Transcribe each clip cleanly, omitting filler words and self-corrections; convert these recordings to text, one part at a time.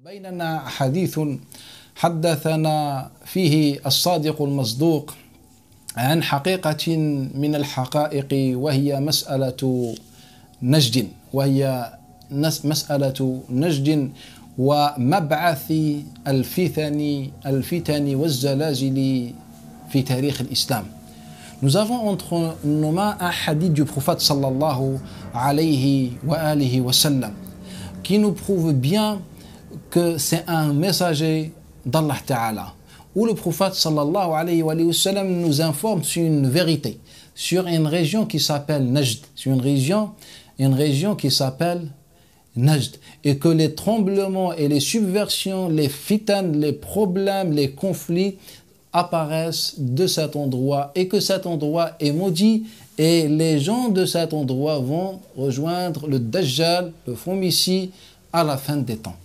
بيننا حديث حدثنا فيه الصادق المصدوق عن حقيقة من الحقائق وهي مسألة نجد ومبعث الفتن والزلازل في تاريخ الإسلام. Nous avons entre nos mains un hadith du prophète sallallahu alayhi wa sallam qui nous prouve bien que c'est un messager d'Allah Ta'ala, où le prophète sallallahu alayhi wa sallam nous informe sur une vérité, sur une région qui s'appelle Najd, sur une région qui s'appelle Najd, et que les tremblements et les subversions, les fitan, les problèmes, les conflits apparaissent de cet endroit et que cet endroit est maudit et les gens de cet endroit vont rejoindre le Dajjal, le faux Messie, à la fin des temps.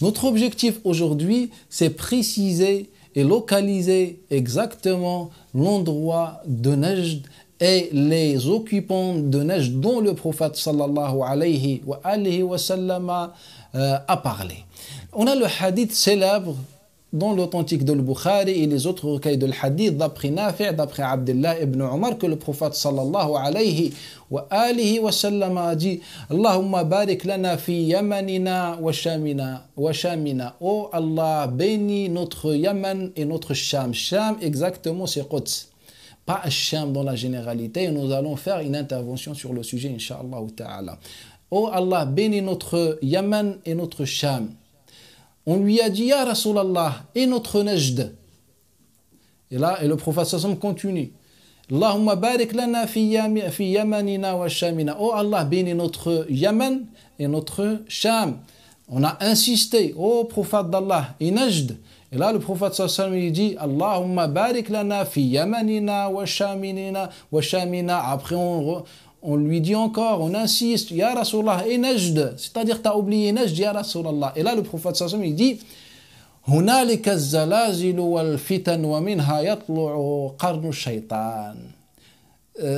Notre objectif aujourd'hui, c'est préciser et localiser exactement l'endroit de Najd et les occupants de Najd dont le prophète sallallahu alayhi wa sallam a parlé. On a le hadith célèbre dans l'authentique de Bukhari et les autres recueils de hadith d'après Nafi', d'après Abdullah ibn Omar, que le prophète sallallahu alayhi wa sallam a dit: Allahumma barik lana fi yamanina wa shamina. Oh Allah, bénis notre Yaman et notre Sham. Sham, exactement, c'est Quds. Pas Sham dans la généralité. Nous allons faire une intervention sur le sujet, Inch'Allah ta'ala. Oh Allah, bénis notre Yaman et notre Sham. On lui a dit: Ya Rasulallah, et notre Najd. Et le prophète sallam continue: Allahumma barik lana fi yamanina wa shamina. Oh Allah, bénis notre Yaman et notre Sham. On a insisté: oh prophète d'Allah, et Najd. Et là, le prophète sallam il dit: Allahumma barik lana fi yamanina wa shamina. Après, on lui dit encore, on insiste: Ya Rasulallah, et Najd. C'est-à-dire, tu as oublié Najd, Ya Rasulallah. Et là, le prophète sallam il dit: Hunalika az-zalazil wal fitan wa minha yatlu'u qarnu shaytan.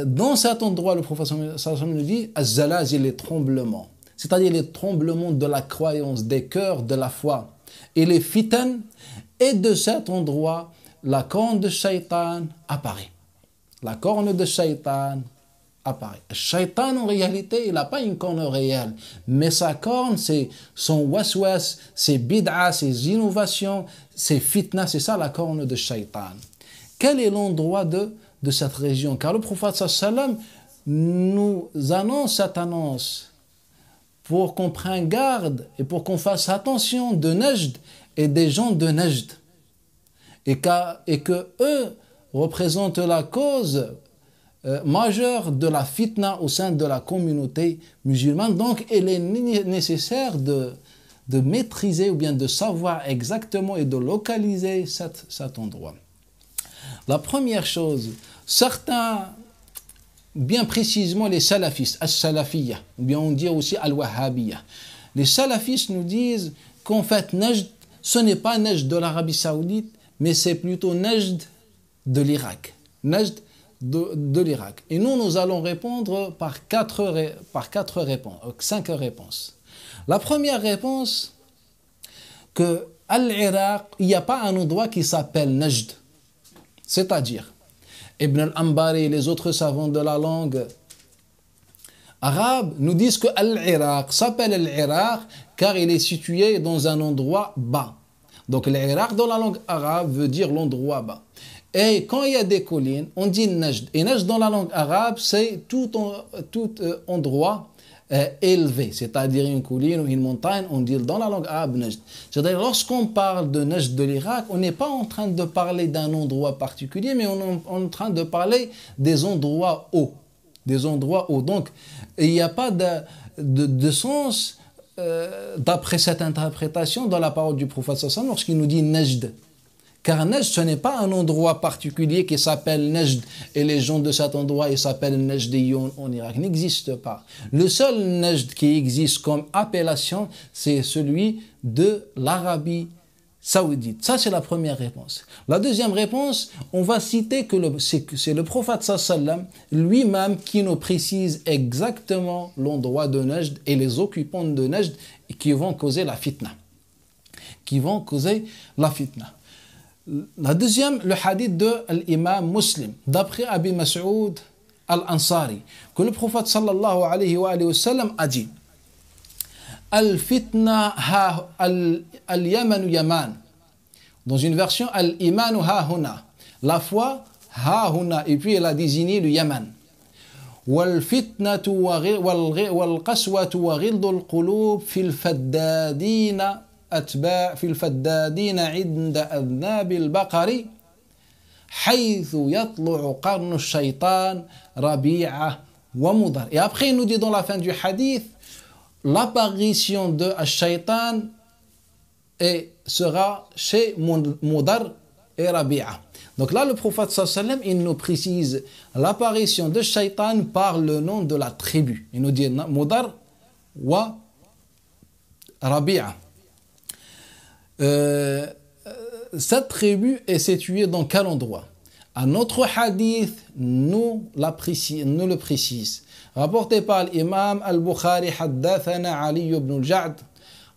Dans cet endroit, le prophète sallam nous dit: az-zalazil, les tremblements. C'est-à-dire les tremblements de la croyance, des cœurs, de la foi. Et les fitan, et de cet endroit, la corne de shaytan apparaît. La corne de shaytan apparaît. Shaitan, en réalité, il n'a pas une corne réelle, mais sa corne, c'est son waswas, ses bid'a, ses innovations, ses fitna, c'est ça la corne de Shaitan. Quel est l'endroit de cette région? Car le prophète sallam nous annonce cette annonce pour qu'on prenne garde et pour qu'on fasse attention de Najd et des gens de Najd, et que eux représentent la cause majeure de la fitna au sein de la communauté musulmane. Donc il est nécessaire de maîtriser ou bien de savoir exactement et de localiser cet endroit. La première chose, certains, bien précisément les salafistes, as-salafiyya, ou bien on dit aussi al-wahhabiyya, les salafistes nous disent qu'en fait Najd, ce n'est pas Najd de l'Arabie Saoudite, mais c'est plutôt Najd de l'Irak. Najd de l'Irak. Et nous allons répondre par cinq réponses. La première réponse, que à l'Irak, il n'y a pas un endroit qui s'appelle Najd. C'est-à-dire, Ibn al-Ambari et les autres savants de la langue arabe nous disent que l'Irak s'appelle l'Irak car il est situé dans un endroit bas. Donc l'Irak dans la langue arabe veut dire l'endroit bas. Et quand il y a des collines, on dit Najd. Et Najd dans la langue arabe, c'est tout endroit élevé. C'est-à-dire une colline ou une montagne, on dit dans la langue arabe Najd. C'est-à-dire lorsqu'on parle de Najd de l'Irak, on n'est pas en train de parler d'un endroit particulier, mais on est en train de parler des endroits hauts. Des endroits hauts. Donc, il n'y a pas de sens d'après cette interprétation dans la parole du prophète sallallahu lorsqu'il nous dit Najd. Car Najd, ce n'est pas un endroit particulier qui s'appelle Najd et les gens de cet endroit ils s'appellent Najdiyoun en Irak. N'existe pas. Le seul Najd qui existe comme appellation, c'est celui de l'Arabie saoudite. Ça, c'est la première réponse. La deuxième réponse, on va citer que c'est le prophète sallam lui-même qui nous précise exactement l'endroit de Najd et les occupants de Najd qui vont causer la fitna. La deuxième, le hadith de l'imam Muslim, d'après Abi Mas'ud al-Ansari, que le prophète sallallahu alayhi wa sallam a dit: Al-fitna al-yaman yaman. Dans une version, al-imanu ha-huna. La foi, ha-huna. Et puis elle a désigné le Yaman. Wal-fitnatu wal-qaswatu wa ghildu al-qulub fil faddadina atba' fil faddadina 'inda adnab al-baqari haythu yatlu'u qarnu ash-shaytan rabi'a wa mudar. Et après il nous dit dans la fin du hadith, l'apparition de Ash-Shaytan sera chez Mudar et Rabi'a. Donc là, le prophète sallam, il nous précise l'apparition de Shaytan par le nom de la tribu. Il nous dit Mudar wa Rabi'a. Cette tribu est située dans quel endroit? Un autre hadith nous le précise. Rapporté par l'imam al-Bukhari, حدثنا علي بن الجعد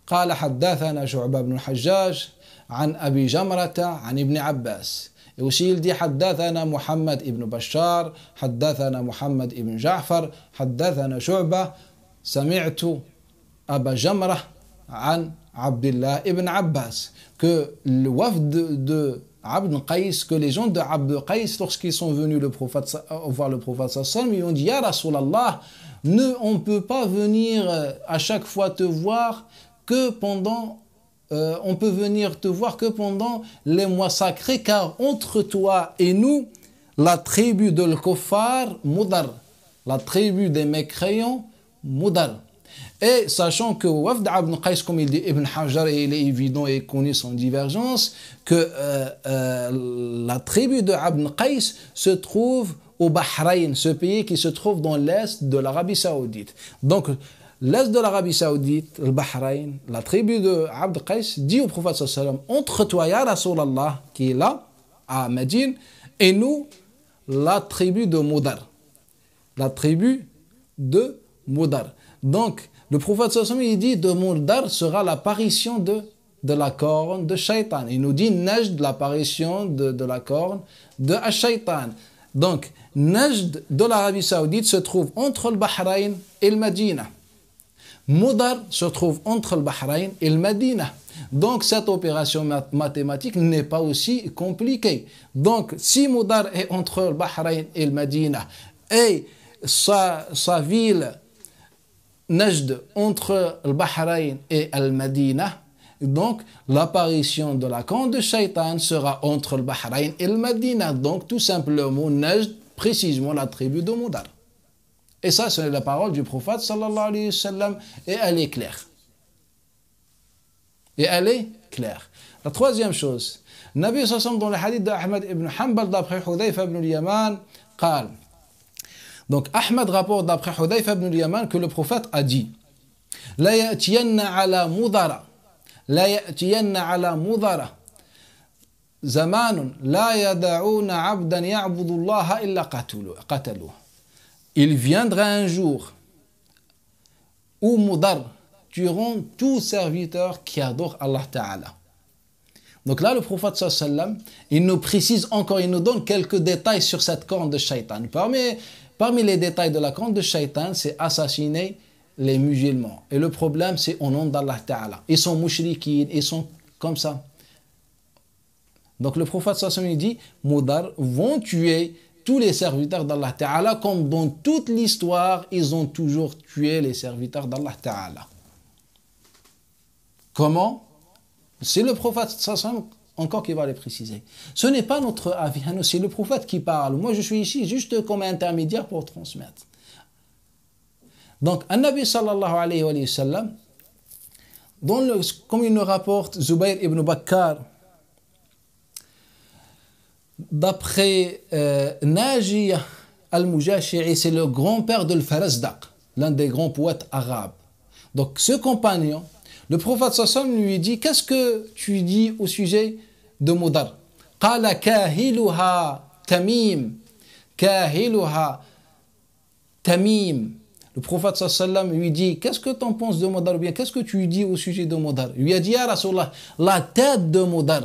قال حدثنا شعبة بن الحجاج عن أبي جمرة عن ابن عباس. Et aussi il dit حدثنا محمد ابن بشار حدثنا محمد ابن جعفر حدثنا شعبة سمعت أبا جمرة عن عبد الله ابن عباس. Que le wafd de Abd Qais, que les gens de Abd Qais, lorsqu'ils sont venus voir le prophète sallam, ils ont dit: Ya Rasulallah, on ne peut pas venir à chaque fois te voir que pendant les mois sacrés, car entre toi et nous, la tribu de l'Kuffar, Mudar, la tribu des mécréants, Mudar. Et sachant que Wafd Abd Qais, comme il dit Ibn Hajar, et il est évident et connu sans divergence, que la tribu de Abd Qais se trouve au Bahreïn, ce pays qui se trouve dans l'est de l'Arabie Saoudite. Donc, l'est de l'Arabie Saoudite, le Bahreïn, la tribu de Abd Qais dit au prophète sallallahu alayhi wa sallam: entre toi, ya Rasulallah, qui est là, à Médine, et nous, la tribu de Mudar. La tribu de Mudar. Donc, le prophète sallallahu alayhi wa sallam, il dit: de Mudar sera l'apparition de la corne de Shaytan. Il nous dit Najd, l'apparition de la corne de Shaytan. Donc, Najd de l'Arabie Saoudite se trouve entre le Bahreïn et le Médina. Mudar se trouve entre le Bahreïn et le Médina. Donc, cette opération mathématique n'est pas aussi compliquée. Donc, si Mudar est entre le Bahreïn et le Médina, et sa ville Najd entre le Bahreïn et le Médina, donc l'apparition de la corne de Shaytan sera entre le Bahreïn et le Médina. Donc, tout simplement, Najd, précisément la tribu de Mudar. Et ça, c'est la parole du prophète sallallahu alayhi wa sallam, et elle est claire. La troisième chose, Nabi sallallahu alayhi wa sallam, dans le hadith d'Ahmad ibn Hanbal, d'après Hudayfa ibn al-Yaman, قال. Donc, Ahmad rapporte d'après Hudayfa ibn al-Yaman que le prophète a dit: La ya'tiyanna ala mudara zamanun la yada'una abdan ya'budu Allah illa qataluh. Il viendra un jour où Mudar tueront tout serviteur qui adore Allah Ta'ala. Donc là, le prophète sallallahu alayhi wa sallam, il nous précise encore, il nous donne quelques détails sur cette corne de Shaytan. Parmi les détails de la corne de Shaytan, c'est assassiner les musulmans. Et le problème, c'est au nom d'Allah Ta'ala. Ils sont mushrikines, ils sont comme ça. Donc le prophète sallallahu alayhi wa sallam dit: Mudar vont tuer tous les serviteurs d'Allah Ta'ala, comme dans toute l'histoire, ils ont toujours tué les serviteurs d'Allah Ta'ala. Comment? C'est le prophète sallallahu alayhi wa sallam encore qui va les préciser. Ce n'est pas notre avis, c'est le prophète qui parle. Moi, je suis ici juste comme intermédiaire pour transmettre. Donc, un Nabi sallallahu alayhi wa sallam, comme il nous rapporte Zubayr ibn Bakkar, d'après Najiya al-Mujashi'i, c'est le grand-père de Al-Farazdaq, l'un des grands poètes arabes. Donc, ce compagnon, Le prophète sallam lui dit, qu'est-ce que tu dis au sujet de Mudar? Qala kahiluha tamim. Kahiluha tamim. Le prophète sallam lui dit, qu'est-ce que tu en penses de Mudar? Ou bien, qu'est-ce que tu dis au sujet de Mudar? Il lui a dit, ya Rasulallah, la tête de Mudar.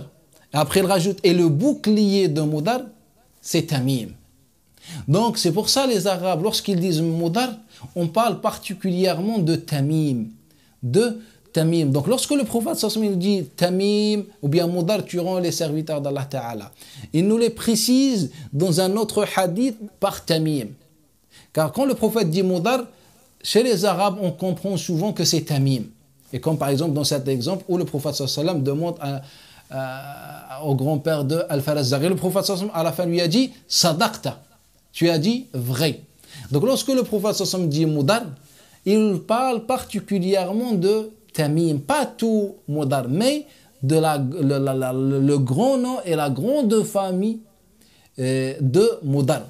Après, il rajoute, et le bouclier de Mudar, c'est Tamim. Donc, c'est pour ça les Arabes, lorsqu'ils disent Mudar, on parle particulièrement de Tamim. De Tamim. Donc, lorsque le prophète sallallahu dit Tamim, ou bien Mudar, tueront les serviteurs d'Allah Ta'ala, il nous les précise dans un autre hadith par Tamim. Car quand le prophète dit Mudar, chez les Arabes, on comprend souvent que c'est Tamim. Et comme par exemple dans cet exemple où le prophète sallallahu demande au grand-père de Al-Farazzari, le prophète sallallahu à la fin lui a dit Sadaqta, tu as dit vrai. Donc lorsque le prophète sallallahu dit Mudar, il parle particulièrement de Tamim, pas tout Mudar, mais de le grand nom et la grande famille de Mudar,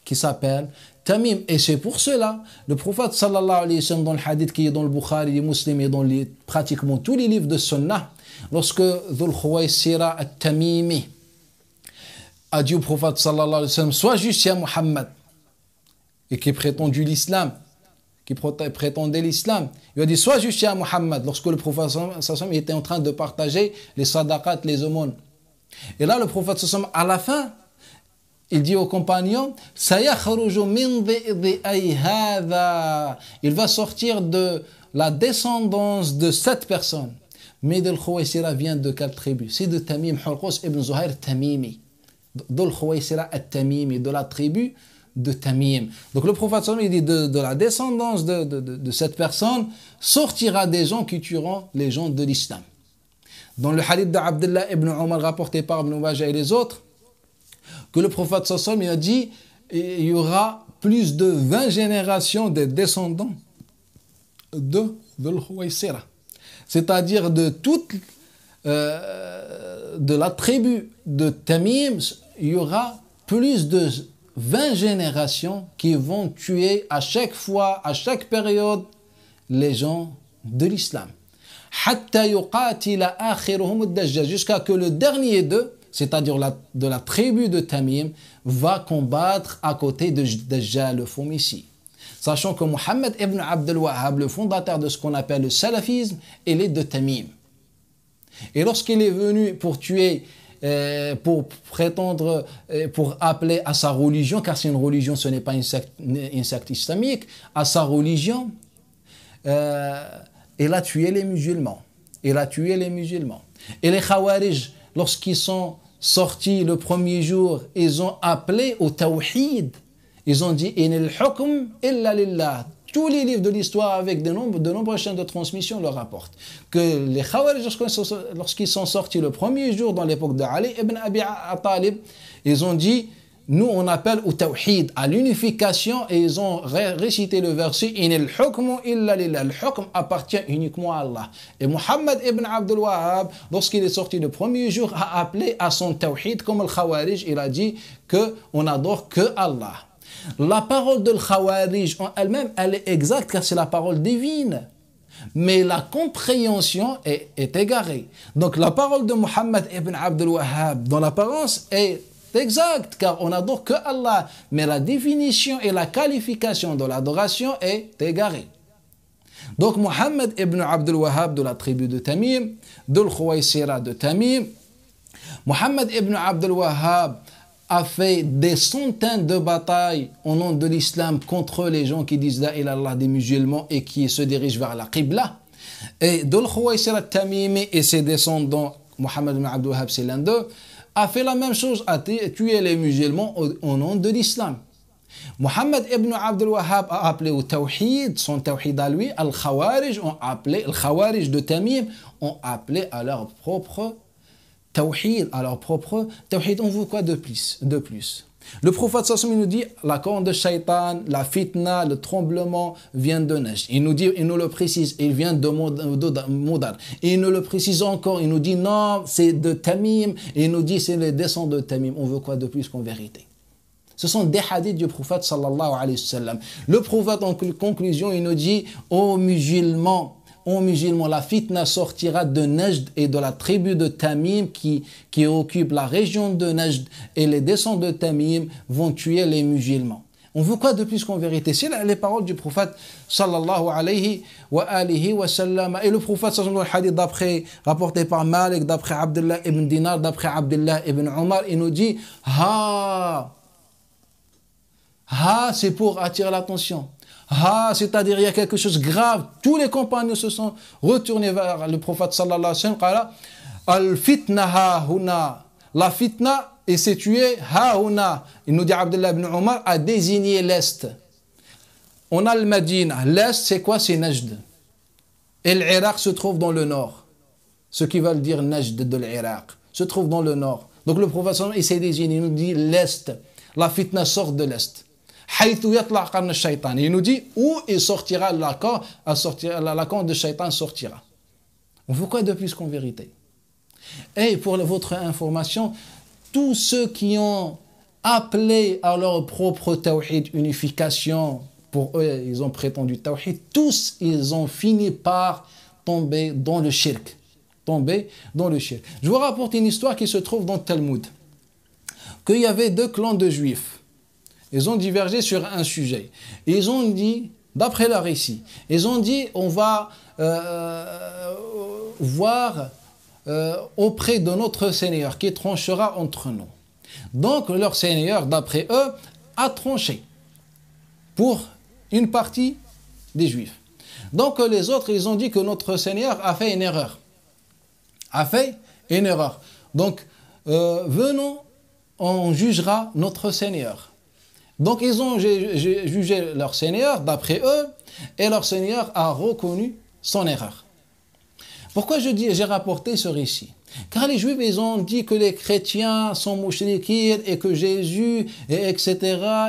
qui s'appelle Tamim. Et c'est pour cela, le prophète sallallahu alayhi wa sallam, dans le hadith qui est dans le Bukhari, les Muslims et dans pratiquement tous les livres de Sunnah, lorsque Dhul Khuwaysira al-Tamimi a dit au prophète sallallahu alayhi wa sallam, sois juste ya Muhammad, et qui prétendait l'islam, il a dit, sois juste ya Muhammad, lorsque le prophète sallallahu alayhi wa sallam était en train de partager les sadaqat, les aumônes. Et là, le prophète sallallahu alayhi wa sallam, à la fin, il dit aux compagnons, il va sortir de la descendance de cette personne. Mais Dhul Khuwaysira vient de quelle tribu? C'est de Tamim, Hurqus ibn Zuhair Tamimi. Dhul Khuwaysira al-Tamimi, de la tribu de Tamim. Donc le prophète sallallahu alayhi wa sallam, il dit de la descendance de cette personne sortira des gens qui tueront les gens de l'islam. Dans le hadith d'Abdullah ibn Omar rapporté par Ibn Majah et les autres, que le prophète sallallahu alayhi wa sallam a dit, il y aura plus de 20 générations des descendants de Dhul Khuwaysira. C'est-à-dire de la tribu de Tamim, il y aura plus de 20 générations qui vont tuer à chaque fois, à chaque période, les gens de l'islam. Jusqu'à que le dernier d'eux, c'est-à-dire de la tribu de Tamim, va combattre à côté de Dajjal, le faux messie. Sachant que Muhammad ibn Abdul Wahhab, le fondateur de ce qu'on appelle le salafisme, il est de Tamim. Et lorsqu'il est venu pour tuer, pour prétendre, pour appeler à sa religion, car c'est une religion, ce n'est pas une secte islamique, à sa religion, il a tué les musulmans. Il a tué les musulmans. Et les Khawarij, lorsqu'ils sont sortis le premier jour, ils ont appelé au tawhid. Ils ont dit « Inil hukm illa lillah ». Tous les livres de l'histoire avec de nombreuses chaînes de transmission le rapportent. Que les Khawarij, lorsqu'ils sont sortis le premier jour dans l'époque de Ali ibn Abi Talib, ils ont dit « Nous, on appelle au tawhid, à l'unification » et ils ont récité le verset « Inil hukm illa lillah ». Le hukm appartient uniquement à Allah. Et Muhammad ibn Abdul Wahhab, lorsqu'il est sorti le premier jour, a appelé à son tawhid comme le Khawarij. Il a dit qu'on n'adore que Allah. La parole de Khawarij en elle-même, elle est exacte car c'est la parole divine. Mais la compréhension est égarée. Donc la parole de Muhammad ibn Abdul Wahhab dans l'apparence est exacte car on n'adore que Allah. Mais la définition et la qualification de l'adoration est égarée. Donc Muhammad ibn Abdul Wahhab de la tribu de Tamim, Dhul Khuwaysira de Tamim, Muhammad ibn Abdul Wahhab a fait des centaines de batailles au nom de l'islam contre les gens qui disent la ilaha illallah des musulmans et qui se dirigent vers la Qibla. Et Dhul Khuwaysira al-Tamimi et ses descendants, Muhammad ibn Abdul Wahhab, c'est l'un d'eux, a fait la même chose, a tué les musulmans au nom de l'islam. Muhammad ibn Abdul Wahhab a appelé au tawhid, son tawhid à lui, al-Khawarij ont appelé, le Khawarij de Tamim ont appelé à leur propre tawhid, à leur propre tawhid. On veut quoi de plus? Le prophète sallallahu nous dit, la corne de shaitan, la fitna, le tremblement vient de Najd. Il nous le précise, il vient de Mudar. Il nous le précise encore, il nous dit non, c'est de Tamim. Et il nous dit c'est les descendants de Tamim. On veut quoi de plus qu'en vérité? Ce sont des hadiths du prophète sallallahu alayhi wa sallam. Le prophète en conclusion, il nous dit, ô musulmans, aux musulmans, la fitna sortira de Najd et de la tribu de Tamim qui occupe la région de Najd, et les descendants de Tamim vont tuer les musulmans. On veut quoi de plus qu'en vérité? C'est les paroles du prophète sallallahu alayhi wa alihi wa sallam. Et le prophète sallallahu alayhi wa sallam, le hadith d'après, rapporté par Malik, d'après Abdullah ibn Dinar, d'après Abdullah ibn Omar, il nous dit Ha, c'est pour attirer l'attention. C'est-à-dire il y a quelque chose de grave. Tous les compagnons se sont retournés vers le prophète sallallahu alayhi wa sallam. Al-fitna ha huna. La fitna est située ha huna. Il nous dit Abdullah ibn Omar a désigné l'Est. On a le Medina. L'Est, c'est quoi? C'est Najd. Et l'Irak se trouve dans le nord. Ce qui veut dire Najd de l'Irak se trouve dans le nord. Donc le prophète sallallahu alayhi wa sallam, il s'est désigné. Il nous dit l'Est. La fitna sort de l'Est. Il nous dit où il sortira la camp de Shaitan sortira. On veut quoi de plus qu'en vérité? Et pour votre information, tous ceux qui ont appelé à leur propre tawhid, unification, pour eux ils ont prétendu tawhid, tous ils ont fini par tomber dans le shirk. Je vous rapporte une histoire qui se trouve dans le Talmud, qu'il y avait deux clans de juifs. Ils ont divergé sur un sujet. Ils ont dit, d'après leur récit, ils ont dit on va voir auprès de notre Seigneur qui tranchera entre nous. Donc leur Seigneur, d'après eux, a tranché pour une partie des Juifs. Donc les autres, ils ont dit que notre Seigneur a fait une erreur. Donc venons, on jugera notre Seigneur. Donc ils ont jugé leur Seigneur d'après eux, et leur Seigneur a reconnu son erreur. Pourquoi j'ai rapporté ce récit? Car les Juifs, ils ont dit que les chrétiens sont mouchriquins et que Jésus, etc.,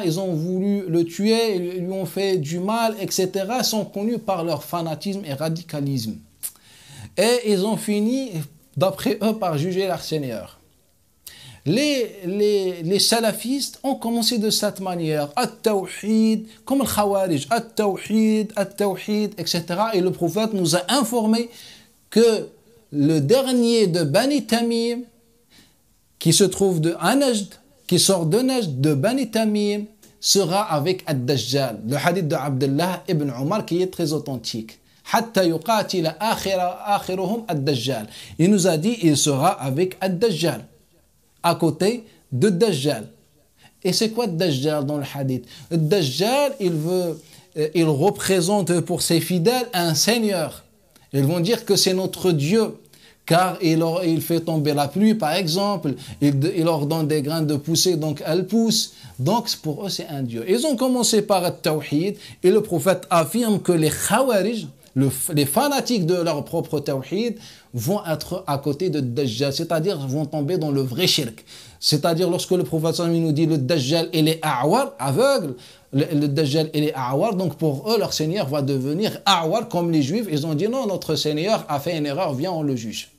ils ont voulu le tuer, ils lui ont fait du mal, etc., sont connus par leur fanatisme et radicalisme. Et ils ont fini, d'après eux, par juger leur Seigneur. Les salafistes ont commencé de cette manière, at-tawhid, comme le khawarij, at-tawhid, etc. Et le prophète nous a informé que le dernier de Bani Tamim, qui se trouve de Najd, qui sort de Najd, de Bani Tamim, sera avec Ad-Dajjal. Le hadith de Abdullah ibn Omar qui est très authentique. Il nous a dit il sera avec Ad-Dajjal, à côté de Dajjal. Et c'est quoi Dajjal dans le hadith? Dajjal, il représente pour ses fidèles un seigneur. Ils vont dire que c'est notre Dieu, car il fait tomber la pluie, par exemple, il leur donne des graines de pousser, donc elles poussent. Donc pour eux, c'est un Dieu. Ils ont commencé par le tawhid, et le prophète affirme que les khawarij, les fanatiques de leur propre tawhid, vont être à côté de Dajjal, c'est-à-dire vont tomber dans le vrai shirk. C'est-à-dire lorsque le prophète nous dit le Dajjal il est a'war, aveugle, le Dajjal il est a'war, donc pour eux leur Seigneur va devenir a'war comme les Juifs. Ils ont dit non, notre Seigneur a fait une erreur, viens on le juge.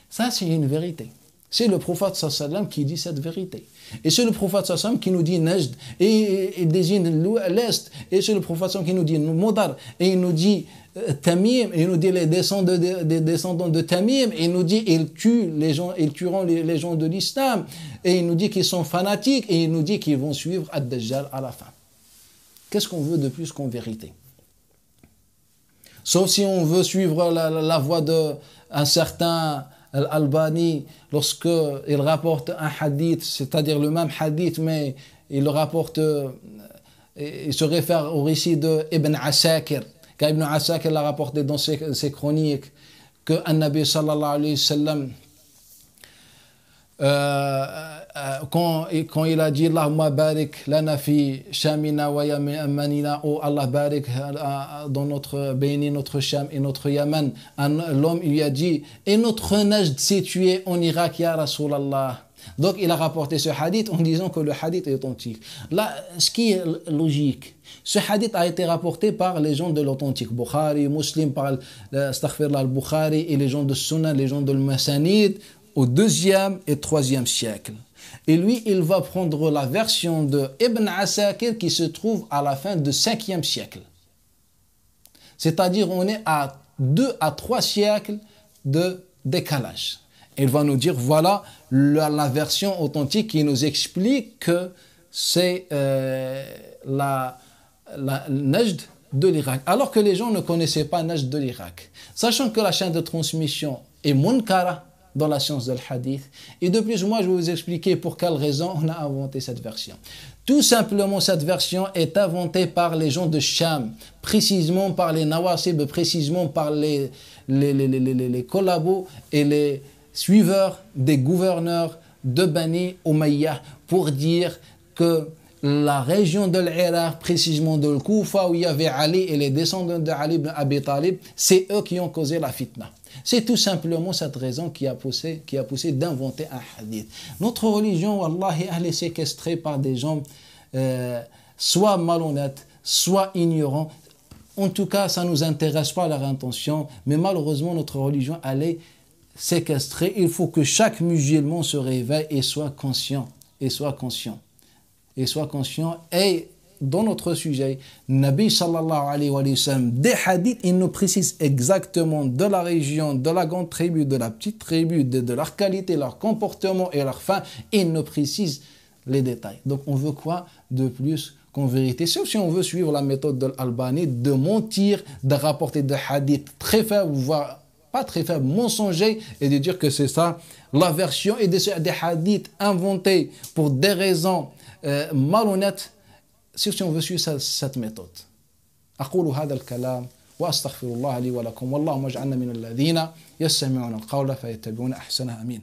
Ça c'est une vérité. C'est le prophète sallam qui dit cette vérité. Et c'est le prophète sallam qui nous dit Najd, et il désigne l'Est. Et c'est le prophète sallam qui nous dit Modar, et il nous dit Tamim, et il nous dit les descendants de Tamim, et il nous dit ils tueront les gens de l'islam, et il nous dit qu'ils sont fanatiques, et il nous dit qu'ils vont suivre Ad-Dajjal à la fin. Qu'est-ce qu'on veut de plus qu'en vérité? Sauf si on veut suivre la voie d'un certain Al-Albani, lorsqu'il rapporte un hadith, c'est-à-dire le même hadith, mais il se réfère au récit de Ibn Asakir, car Ibn Asakir l'a rapporté dans ses chroniques, que An-Nabi sallallahu alayhi wa sallam, quand il a dit Allahumma barik lana fi shamina wa yamanina, oh Allah barik dans notre béni, notre Sham et notre Yaman, l'homme lui a dit et notre Najd situé en Irak ya Rasulallah. Donc il a rapporté ce hadith en disant que le hadith est authentique. Là, ce qui est logique, ce hadith a été rapporté par les gens de l'authentique, Bukhari, Muslim, par al-Bukhari et les gens de Sunan, les gens de l'Masanid, au 2e et 3e siècle. Et lui, il va prendre la version de Ibn Asakir qui se trouve à la fin du 5e siècle. C'est-à-dire on est à 2 à 3 siècles de décalage. Il va nous dire, voilà la version authentique qui nous explique que c'est la Najd de l'Irak. Alors que les gens ne connaissaient pas Najd de l'Irak. Sachant que la chaîne de transmission est munkara dans la science de l'hadith. Et de plus, moi, je vais vous expliquer pour quelle raison on a inventé cette version. Tout simplement, cette version est inventée par les gens de Cham, précisément par les Nawasib, précisément par les collabos et les suiveurs des gouverneurs de Bani Umayyah, pour dire que la région de l'Irak, précisément de Koufa, où il y avait Ali et les descendants de Ali ibn Abi Talib, c'est eux qui ont causé la fitna. C'est tout simplement cette raison qui a poussé d'inventer un hadith. Notre religion, wallahi, elle est séquestrée par des gens soit malhonnêtes, soit ignorants. En tout cas, ça ne nous intéresse pas leur intention, mais malheureusement, notre religion, elle est séquestrée. Il faut que chaque musulman se réveille et soit conscient. Et dans notre sujet, Nabi sallallahu alayhi wa sallam, des hadiths, il nous précise exactement de la région, de la grande tribu, de la petite tribu, de leur qualité, leur comportement et leur fin. Il nous précise les détails. Donc on veut quoi de plus qu'en vérité? Sauf si on veut suivre la méthode de l'Albani, de mentir, de rapporter des hadiths très faibles, voire pas très faibles, mensongers, et de dire que c'est ça la version, et des hadiths inventés pour des raisons malhonnêtes. Si on veut suivre cette méthode. أقول هذا الكلام وأستغفر الله لي ولكم والله اجعلنا من الذين يستمعون القول فيتبعون أحسنه آمين.